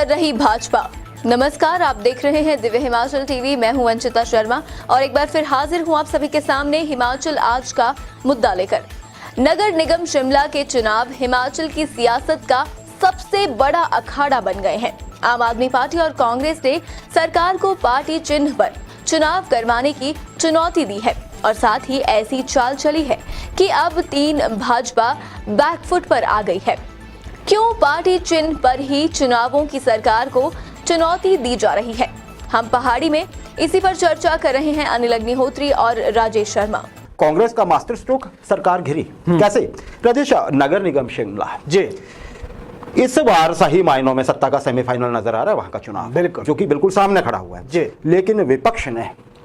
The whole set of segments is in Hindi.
कर रही भाजपा। नमस्कार, आप देख रहे हैं दिव्य हिमाचल टीवी। मैं हूं अंशिता शर्मा और एक बार फिर हाजिर हूं आप सभी के सामने हिमाचल आज का मुद्दा लेकर। नगर निगम शिमला के चुनाव हिमाचल की सियासत का सबसे बड़ा अखाड़ा बन गए हैं। आम आदमी पार्टी और कांग्रेस ने सरकार को पार्टी चिन्ह पर चुनाव करवाने की चुनौती दी है और साथ ही ऐसी चाल चली है कि अब भाजपा बैकफुट पर आ गई है। क्यों पार्टी चिन्ह पर ही चुनावों की सरकार को चुनौती दी जा रही है? हम पहाड़ी में इसी पर चर्चा कर रहे हैं अनिल अग्निहोत्री और राजेश शर्मा। कांग्रेस का मास्टर स्ट्रोक सरकार घिरी कैसे? राजेश, नगर निगम शिमला जी इस बार सही मायनों में सत्ता का सेमीफाइनल नजर आ रहा है। वहां का चुनाव बिल्कुल जो कि बिल्कुल सामने खड़ा हुआ है जी। लेकिन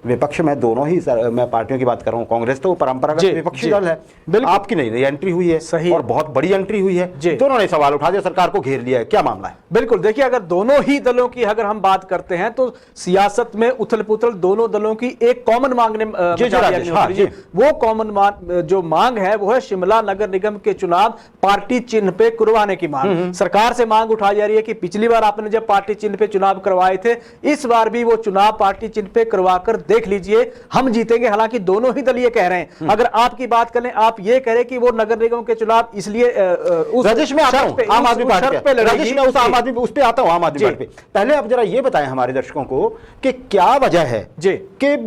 विपक्ष में दोनों ही मैं पार्टियों की बात कर रहा हूँ। कांग्रेस तो परंपरागत विपक्षी दल है, आपकी नहीं एंट्री हुई है सही और बहुत बड़ी एंट्री हुई है। दोनों ने सवाल उठा दिया, सरकार को घेर लिया है। क्या मामला है? बिल्कुल, देखिए अगर दोनों ही दलों की अगर हम बात करते हैं तो सियासत में उथल पुथल दोनों दलों की एक कॉमन मांग ने वो कॉमन जो मांग है वो है शिमला नगर निगम के चुनाव पार्टी चिन्ह पे करवाने की मांग। सरकार से मांग उठाई जा रही है कि पिछली बार आपने जब पार्टी चिन्ह पे चुनाव करवाए थे, इस बार भी वो चुनाव पार्टी चिन्ह पे करवाकर देख लीजिए, हम जीतेंगे। हालांकि दोनों ही दल ये कह रहे हैं। अगर आपकी बात करें, आप ये कह रहे कि वो नगर निगम के चुनाव इसलिए राजेश में आता हूं आम आदमी पार्टी पे लड़ेगी, मैं उस आम आदमी उस पे आता हूं आम आदमी पार्टी पे। पहले आप जरा ये बताएं हमारे दर्शकों को कि क्या वजह है जी कि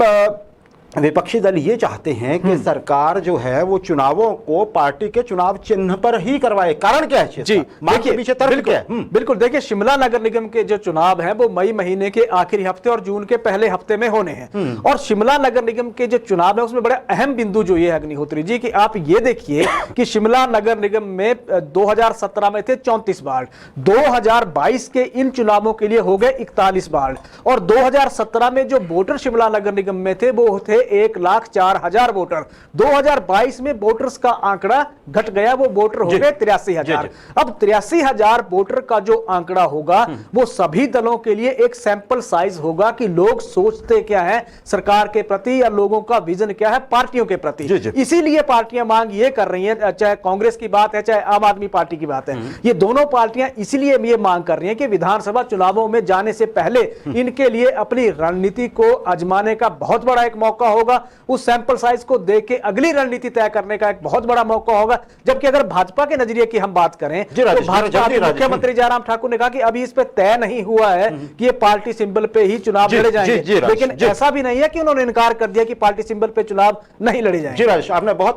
विपक्षी दल ये चाहते हैं कि सरकार जो है वो चुनावों को पार्टी के चुनाव चिन्ह पर ही करवाए। कारण क्या है जी? देखिए पीछे तर्क क्या है? बिल्कुल, देखिए शिमला नगर निगम के जो चुनाव हैं वो मई महीने के आखिरी हफ्ते और जून के पहले हफ्ते में होने हैं। और शिमला नगर निगम के जो चुनाव है उसमें बड़ा अहम बिंदु जो ये है अग्निहोत्री जी कि आप ये देखिए कि शिमला नगर निगम में 2017 में थे 34 वार्ड, 2022 के इन चुनावों के लिए हो गए 41 वार्ड और 2017 में जो वोटर शिमला नगर निगम में थे वो थे 1,04,000 वोटर। 2022 में वोटर्स का आंकड़ा घट गया, वो वोटर हो गए 83,000। अब 83,000 वोटर का जो आंकड़ा होगा वो सभी दलों के लिए एक सैंपल साइज होगा कि लोग सोचते क्या है सरकार के प्रति या लोगों का विजन क्या है पार्टियों के प्रति। इसीलिए पार्टियां मांग ये कर रही हैं, चाहे कांग्रेस की बात है चाहे आम आदमी पार्टी की बात है, ये दोनों पार्टियां इसलिए ये मांग कर रही हैं कि विधानसभा चुनावों में जाने से पहले इनके लिए अपनी रणनीति को आजमाने का बहुत बड़ा एक मौका होगा। उस सैंपल साइज को देख के अगली रणनीति तय करने का एक बहुत बड़ा मौका होगा। जबकि अगर भाजपा के नजरिए की हम बात करें तो भाजपा के मुख्यमंत्री जयराम ठाकुर ने कहा कि अभी इस पे तय नहीं हुआ है कि ये पार्टी सिंबल पे ही चुनाव लड़े जाएंगे। लेकिन ऐसा भी नहीं है कि उन्होंने इनकार कर दिया कि पार्टी सिंबल पे चुनाव नहीं लड़े जाएंगे। जी राजेश, आपने बहुत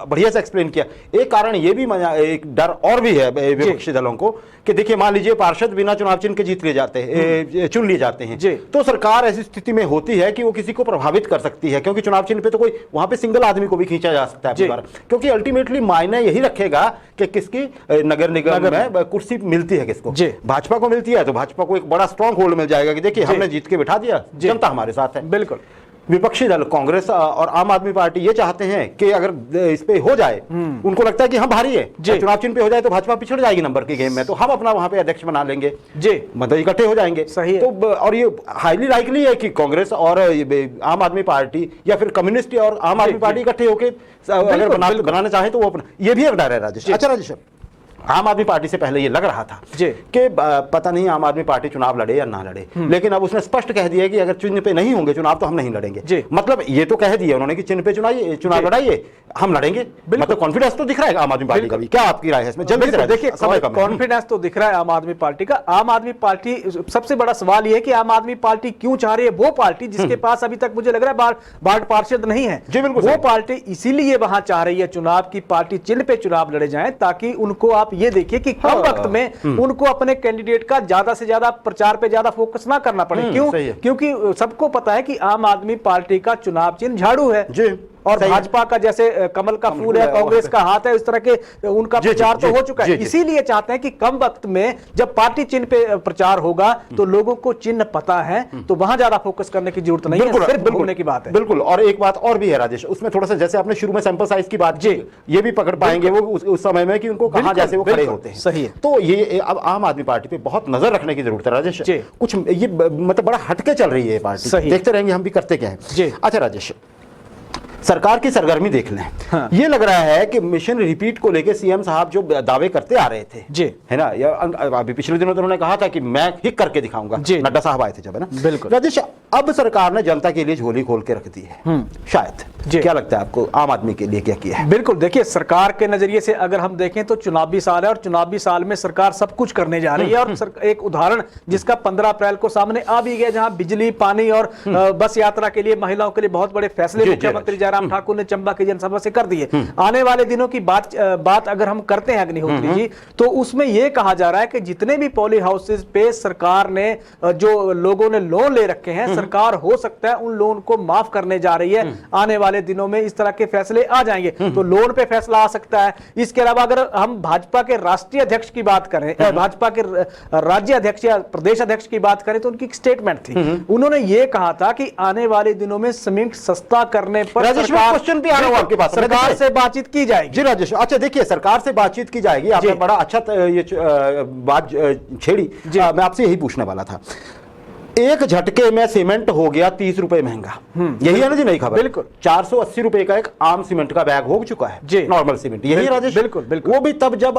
बढ़िया से एक्सप्लेन किया। एक कारण ये भी एक डर और भी है विपक्षी दलों को कि देखिए मान लीजिए पार्षद बिना चुनाव चिन्ह के जीत लिए जाते हैं, चुन लिए जाते हैं, तो सरकार ऐसी स्थिति में होती है कि वो किसी को प्रभावित कर सकती है, क्योंकि चुनाव चिन्ह पे तो कोई वहां पे सिंगल आदमी को भी खींचा जा सकता है क्योंकि अल्टीमेटली मायने यही रखेगा कि किसकी नगर निगम में कुर्सी मिलती है, किसको भाजपा को मिलती है तो भाजपा को एक बड़ा स्ट्रॉन्ग होल्ड मिल जाएगा कि देखिए हमने जीत के बिठा दिया, जनता हमारे साथ है। बिल्कुल, विपक्षी दल कांग्रेस और आम आदमी पार्टी ये चाहते हैं कि अगर इस पे हो जाए, उनको लगता है कि हम भारी है, चुनाव चिन्ह पे हो जाए तो भाजपा पिछड़ जाएगी नंबर के गेम में, तो हम अपना वहां पे अध्यक्ष बना लेंगे जी, मतलब इकट्ठे हो जाएंगे। सही है। तो और ये हाईली लाइकली है कि कांग्रेस और आम आदमी पार्टी या फिर कम्युनिस्ट और आम आदमी पार्टी इकट्ठे होकर अगर बनाना चाहे तो वो अपना, ये भी एक डर है राजेश। अच्छा राजेश, आम आदमी पार्टी से पहले ये लग रहा था कि पता नहीं आम आदमी पार्टी चुनाव लड़े या ना लड़े, लेकिन अब उसने स्पष्ट कह दिया कि अगर चिन्ह पे नहीं होंगे चुनाव तो हम नहीं लड़ेंगे। मतलब ये तो कह दिया उन्होंने कि चिन्ह पे चुनाव लड़ाइए, हम लड़ेंगे। मतलब कॉन्फिडेंस तो दिख रहा है आम आदमी पार्टी का भी। क्या आपकी राय है इसमें? जल्दी से देखिए, कॉन्फिडेंस तो दिख रहा है आम आदमी पार्टी का। आम आदमी पार्टी, सबसे बड़ा सवाल यह है कि आम आदमी पार्टी क्यों चाह रही है? वो पार्टी जिसके पास अभी तक मुझे लग रहा है वार्ड पार्षद नहीं है, वो पार्टी इसीलिए वहां चाह रही है चुनाव की पार्टी चिन्ह पे चुनाव लड़े जाए, ताकि उनको आप ये देखिए कि कम वक्त में उनको अपने कैंडिडेट का ज्यादा से ज्यादा प्रचार पे ज्यादा फोकस ना करना पड़े। क्यों? क्योंकि सबको पता है कि आम आदमी पार्टी का चुनाव चिन्ह झाड़ू है और भाजपा का जैसे कमल का फूल है, कांग्रेस का हाथ है, इस तरह के उनका प्रचार तो हो चुका है। इसीलिए चाहते हैं कि कम वक्त में जब पार्टी चिन्ह पे प्रचार होगा तो लोगों को चिन्ह पता है, तो वहां ज्यादा फोकस करने की जरूरत नहीं है, सिर्फ घूमने की बात है। बिल्कुल। और एक बात और भी है राजेश, उसमें थोड़ा सा जैसे आपने शुरू में सैंपल साइज की बात, ये भी पकड़ पाएंगे वो उस समय में कि उनको कहां जैसे वो खड़े होते हैं। सही है। तो ये अब आम आदमी पार्टी पे बहुत नजर रखने की जरूरत है राजेश। कुछ ये मतलब बड़ा हटके चल रही है पार्टी, देखते रहेंगे हम भी करते क्या है। अच्छा राजेश, सरकार की सरगर्मी देख लें। हाँ। ये लग रहा है कि मिशन रिपीट को लेके सीएम साहब जो दावे करते आ रहे थे जी, है ना, या अभी पिछले दिनों तो उन्होंने कहा था कि मैं हिट करके दिखाऊंगा, जी, नड्डा साहब आए थे जब, है ना। बिल्कुल। राजेश, अब सरकार ने जनता के लिए झोली खोल के रख दी है शायद। जी। क्या लगता है आपको, आम आदमी के लिए क्या किया है? बिल्कुल, देखिए सरकार के नजरिए से अगर हम देखें तो चुनावी साल है और चुनावी साल में सरकार सब कुछ करने जा रही है। और एक उदाहरण जिसका 15 अप्रैल को सामने आ भी गया, जहां बिजली, पानी और बस यात्रा के लिए महिलाओं के लिए बहुत बड़े फैसले मुख्यमंत्री जयराम ठाकुर ने चंबा की जनसभा से कर दिए। आने वाले दिनों की बात अगर हम करते हैं अग्निहोत्री जी, तो उसमें यह कहा जा रहा है कि जितने भी पॉली हाउसेज पे सरकार ने जो लोगों ने लोन ले रखे हैं, सरकार हो सकता है उन लोन को माफ करने जा रही है। आने वाले दिनों में इस तरह के फैसले आ जाएंगे, तो लोन पे फैसला आ सकता है। इसके अलावा अगर हम भाजपा के राष्ट्रीय अध्यक्ष की बात करें, भाजपा के राज्य अध्यक्ष या प्रदेश अध्यक्ष की बात करें, तो उनकी एक स्टेटमेंट थी। उन्होंने ये कहा था कि आने वाले दिनों में सीमेंट सस्ता करने पर क्वेश्चन भी आ रहा हूं आपके पास, सरकार से बातचीत की जाएगी। जी राजेश, अच्छा देखिए, सरकार से बातचीत की जाएगी, आपने बड़ा अच्छा ये बात छेड़ी। मैं आपसे यही पूछने वाला था। एक झटके में सीमेंट हो गया 30 रुपए महंगा, यही है ना जी नई खबर? बिल्कुल। 480 रुपए का एक आम सीमेंट का बैग हो चुका है, नॉर्मल सीमेंट, यही राजेश? बिल्कुल बिल्कुल। वो भी तब जब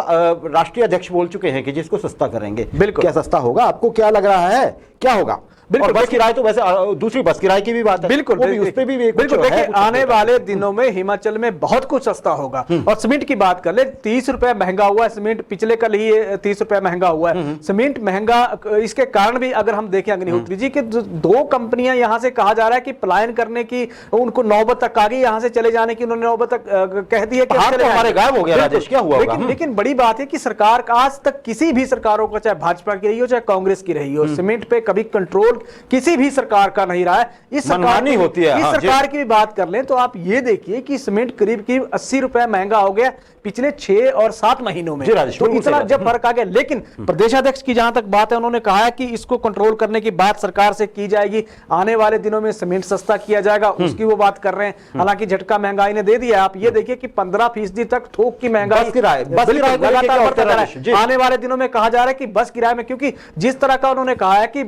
राष्ट्रीय अध्यक्ष बोल चुके हैं कि जिसको सस्ता करेंगे। बिल्कुल। क्या सस्ता होगा? आपको क्या लग रहा है, क्या होगा? बिल्कुल। और बस किराए तो वैसे दूसरी बस किराए की भी बात है, बिल्कुल, वो भी उस पे भी बिल्कुल। देखिए आने वाले दिनों में हिमाचल में बहुत कुछ सस्ता होगा। और सीमेंट की बात कर ले, 30 रुपए महंगा हुआ है सीमेंट, पिछले कल ही 30 रुपए महंगा हुआ है सीमेंट महंगा। इसके कारण भी अगर हम देखें अग्निहोत्री जी, कि दो कंपनियां यहां से कहा जा रहा है कि पलायन करने की उनको नौबत तक आ गई, यहां से चले जाने की उन्होंने नौबत तक कह दी है कि हमारे गायब हो गया। राजेश, क्या हुआ? लेकिन बड़ी बात है कि सरकार आज तक किसी भी सरकारों को, चाहे भाजपा की रही हो चाहे कांग्रेस की रही हो, सीमेंट पे कभी कंट्रोल किसी भी सरकार का नहीं रहा है। इस सरकार होती है। इस सरकार की भी बात कर लें तो आप ये देखिए कि सीमेंट करीब करीब 80 रुपए महंगा हो गया पिछले 6 और 7 महीनों में। तो इतना जब फर्क आ गया। लेकिन प्रदेशाध्यक्ष की जहां तक बात है, उन्होंने कहा है कि इसको कंट्रोल करने की बात सरकार से की जाएगी, आने वाले दिनों में सीमेंट सस्ता किया जाएगा, उसकी वो बात कर रहे हैं। हालांकि झटका महंगाई ने दे दिया। आप ये देखिए कि 15% तक थोक की महंगाई लगातार बढ़ता जा रहा है। आने वाले दिनों में कहा जा रहा है कि बस किराए में, क्योंकि जिस तरह का उन्होंने कहा है कि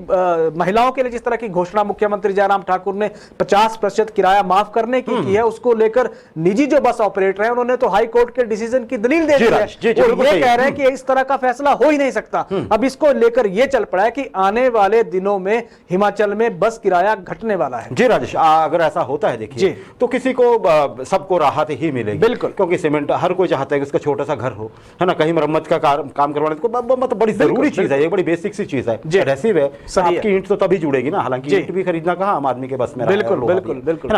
महिलाओं के लिए जिस तरह की घोषणा मुख्यमंत्री जयराम ठाकुर ने 50% किराया माफ करने की है, उसको लेकर निजी जो बस ऑपरेटर हैं उन्होंने तो हाई कोर्ट के डिसीजन की दलील दे दी है। वो ये कह रहे हैं कि इस तरह का फैसला हो ही नहीं सकता। अब इसको लेकर ये चल पड़ा है कि आने वाले दिनों में हिमाचल में बस किराया घटने वाला है। जी राजेश, अगर ऐसा होता है देखिए, तो किसी को सबको राहत ही मिलेगी। बिल्कुल, क्योंकि सीमेंट हर कोई चाहता है कि उसका छोटा सा घर हो, है ना, कहीं मरम्मत का काम करवाने को, मतलब बड़ी जरूरी चीज है, ये बड़ी बेसिक सी चीज है। एडहेसिव है, आपकी ईंट तो तभी जुड़ेगी ना, हालांकि ईंट भी खरीदना कहाँ आम आदमी के बस में। बिल्कुल बिल्कुल बिल्कुल।